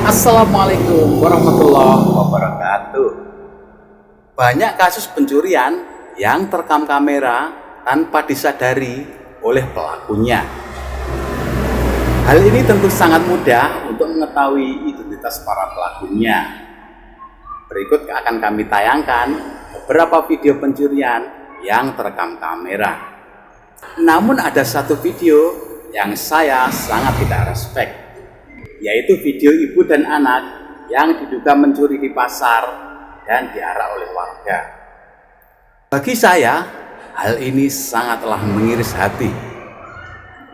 Assalamualaikum warahmatullahi wabarakatuh. Banyak kasus pencurian yang terekam kamera tanpa disadari oleh pelakunya. Hal ini tentu sangat mudah untuk mengetahui identitas para pelakunya. Berikut akan kami tayangkan beberapa video pencurian yang terekam kamera. Namun ada satu video yang saya sangat tidak respect, yaitu video ibu dan anak yang diduga mencuri di pasar dan diarak oleh warga. Bagi saya, hal ini sangatlah mengiris hati.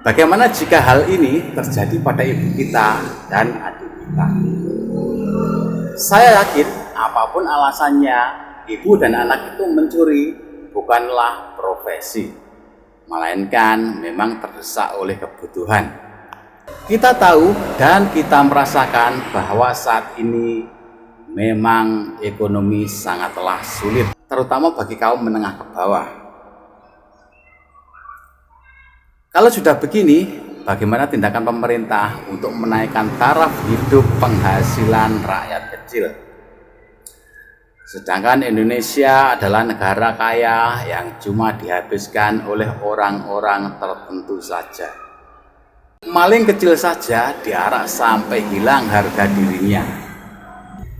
Bagaimana jika hal ini terjadi pada ibu kita dan adik kita? Saya yakin apapun alasannya, ibu dan anak itu mencuri bukanlah profesi, melainkan memang terdesak oleh kebutuhan. Kita tahu dan kita merasakan bahwa saat ini memang ekonomi sangatlah sulit, terutama bagi kaum menengah ke bawah. Kalau sudah begini, bagaimana tindakan pemerintah untuk menaikkan taraf hidup penghasilan rakyat kecil? Sedangkan Indonesia adalah negara kaya yang cuma dihabiskan oleh orang-orang tertentu saja. Maling kecil saja diarak sampai hilang harga dirinya.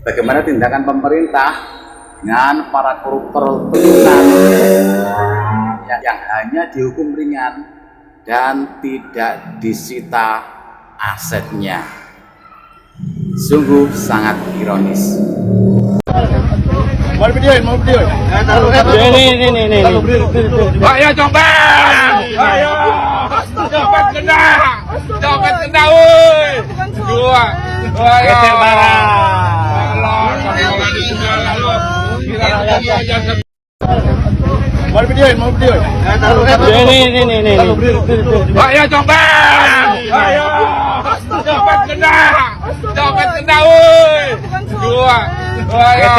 Bagaimana tindakan pemerintah dengan para koruptor turunan yang hanya dihukum ringan dan tidak disita asetnya? Sungguh sangat ironis. Mau video. Ini. Ayo coba. Ayo. Copet kena, woi. Dua. Ayo. Mau video. Ini. Ayo coba. Ayo. Copet kena, woi. Dua. Ayo.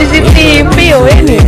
CCTV ini.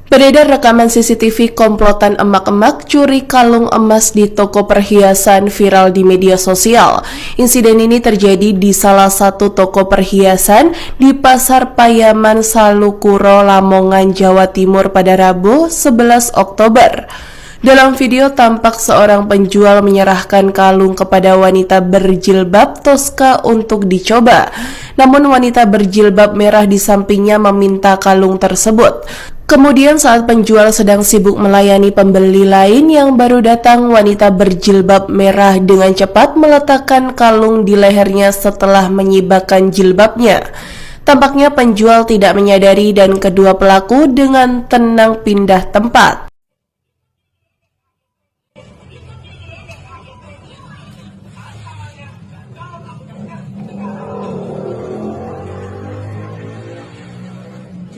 Beredar rekaman CCTV komplotan emak-emak curi kalung emas di toko perhiasan viral di media sosial. Insiden ini terjadi di salah satu toko perhiasan di Pasar Payaman Salukuro, Lamongan, Jawa Timur pada Rabu 11 Oktober. Dalam video tampak seorang penjual menyerahkan kalung kepada wanita berjilbab Tosca untuk dicoba. Namun wanita berjilbab merah di sampingnya meminta kalung tersebut. Kemudian saat penjual sedang sibuk melayani pembeli lain yang baru datang, wanita berjilbab merah dengan cepat meletakkan kalung di lehernya setelah menyibakkan jilbabnya. Tampaknya penjual tidak menyadari dan kedua pelaku dengan tenang pindah tempat.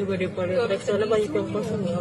Coba diperiksa, banyak yang kosong ya.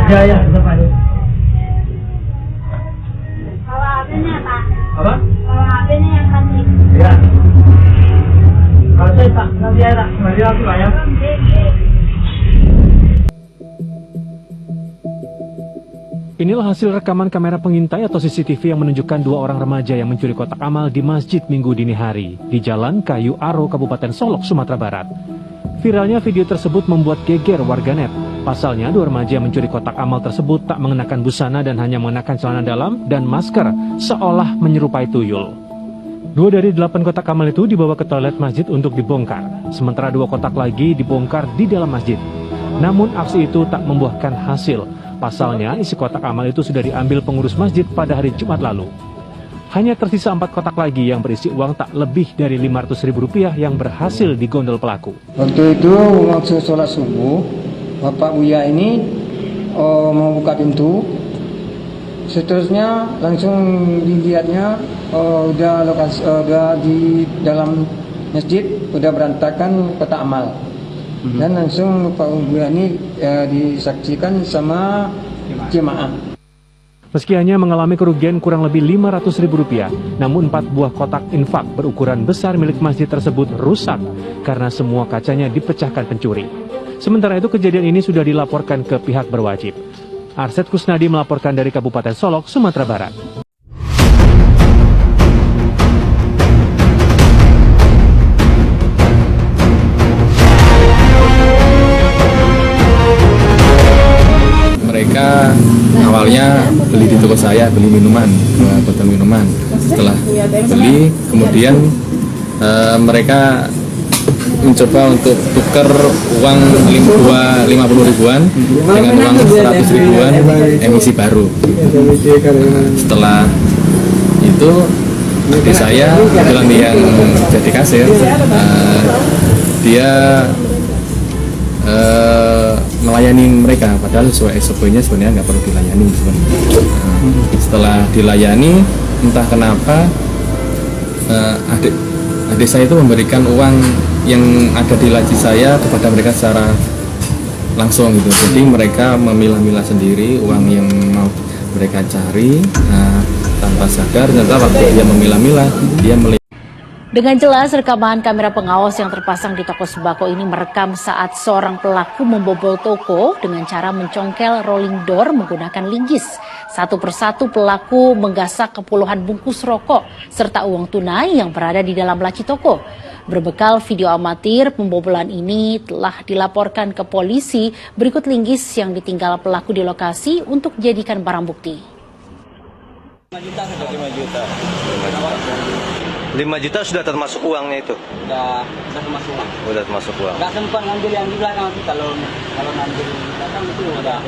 Ya, ya, bisa Pak. Bawa HP-nya, Pak. Apa? Bawa HP-nya yang tadi. Ya. Kalau saya tak, nanti ya, tak. Mari lagi Pak ya. Inilah hasil rekaman kamera pengintai atau CCTV yang menunjukkan 2 orang remaja yang mencuri kotak amal di masjid Minggu dini hari di Jalan Kayu Aro, Kabupaten Solok, Sumatera Barat. Viralnya video tersebut membuat geger warganet. Pasalnya 2 remaja yang mencuri kotak amal tersebut tak mengenakan busana dan hanya mengenakan celana dalam dan masker, seolah menyerupai tuyul. 2 dari 8 kotak amal itu dibawa ke toilet masjid untuk dibongkar, sementara 2 kotak lagi dibongkar di dalam masjid. Namun aksi itu tak membuahkan hasil. Pasalnya isi kotak amal itu sudah diambil pengurus masjid pada hari Jumat lalu. Hanya tersisa 4 kotak lagi yang berisi uang tak lebih dari Rp500.000 yang berhasil digondol pelaku. Waktu itu waktu sholat subuh, Bapak Buya ini mau buka pintu. Seterusnya langsung dilihatnya udah di dalam masjid udah berantakan kotak amal. Dan langsung Pak Buya ini disaksikan sama jemaah. Meski hanya mengalami kerugian kurang lebih Rp500.000, namun 4 buah kotak infak berukuran besar milik masjid tersebut rusak karena semua kacanya dipecahkan pencuri. Sementara itu kejadian ini sudah dilaporkan ke pihak berwajib. Arsyad Kusnadi melaporkan dari Kabupaten Solok, Sumatera Barat. Mereka awalnya beli di toko saya, beli minuman, 2 botol minuman. Setelah beli, kemudian mereka mencoba untuk tukar uang 50 ribuan dengan uang 100 ribuan emisi baru. Setelah itu adik saya kebetulan yang jadi kasir, dia melayani mereka, padahal SOP-nya sebenarnya nggak perlu dilayani. Setelah dilayani, entah kenapa adik saya itu memberikan uang yang ada di laci saya kepada mereka secara langsung gitu. Jadi mereka memilah-milah sendiri uang yang mau mereka cari, tanpa sadar ternyata waktu dia memilah-milah dia melihat. Dengan jelas, rekaman kamera pengawas yang terpasang di toko sembako ini merekam saat seorang pelaku membobol toko dengan cara mencongkel rolling door menggunakan linggis. Satu persatu pelaku menggasak puluhan bungkus rokok serta uang tunai yang berada di dalam laci toko. Berbekal video amatir, pembobolan ini telah dilaporkan ke polisi. Berikut linggis yang ditinggal pelaku di lokasi untuk dijadikan barang bukti. 5 juta sudah termasuk uangnya itu? Sudah termasuk uang. Sudah termasuk uang. Nggak sempat ngambil yang di belakang itu, kalau ngambil di belakang itu udah.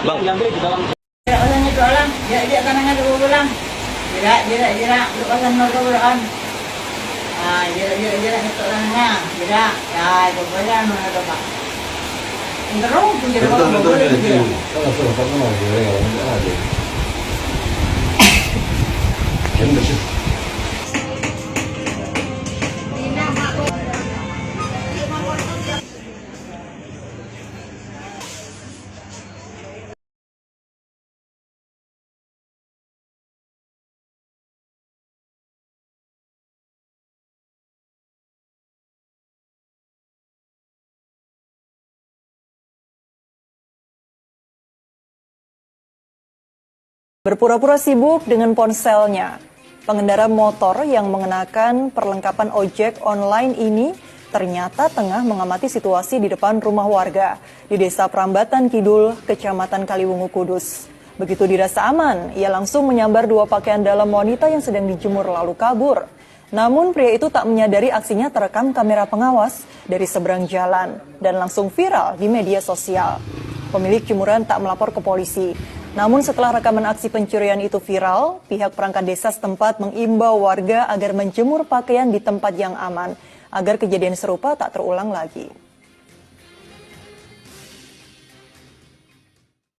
Bang. Diambil di dalam. Tidak pasang itu alam, dia kanannya dulu pulang. Tidak, lu pasang dulu pulang. Tidak itu orangnya. Tidak, ya itu banyak mana tuh Pak. Terus pinggir bawah boleh dia. Berpura-pura sibuk dengan ponselnya, pengendara motor yang mengenakan perlengkapan ojek online ini ternyata tengah mengamati situasi di depan rumah warga di Desa Prambatan Kidul, Kecamatan Kaliwungu, Kudus. Begitu dirasa aman, ia langsung menyambar 2 pakaian dalam wanita yang sedang dijemur lalu kabur. Namun pria itu tak menyadari aksinya terekam kamera pengawas dari seberang jalan dan langsung viral di media sosial. Pemilik jemuran tak melapor ke polisi. Namun setelah rekaman aksi pencurian itu viral, pihak perangkat desa setempat mengimbau warga agar menjemur pakaian di tempat yang aman, agar kejadian serupa tak terulang lagi.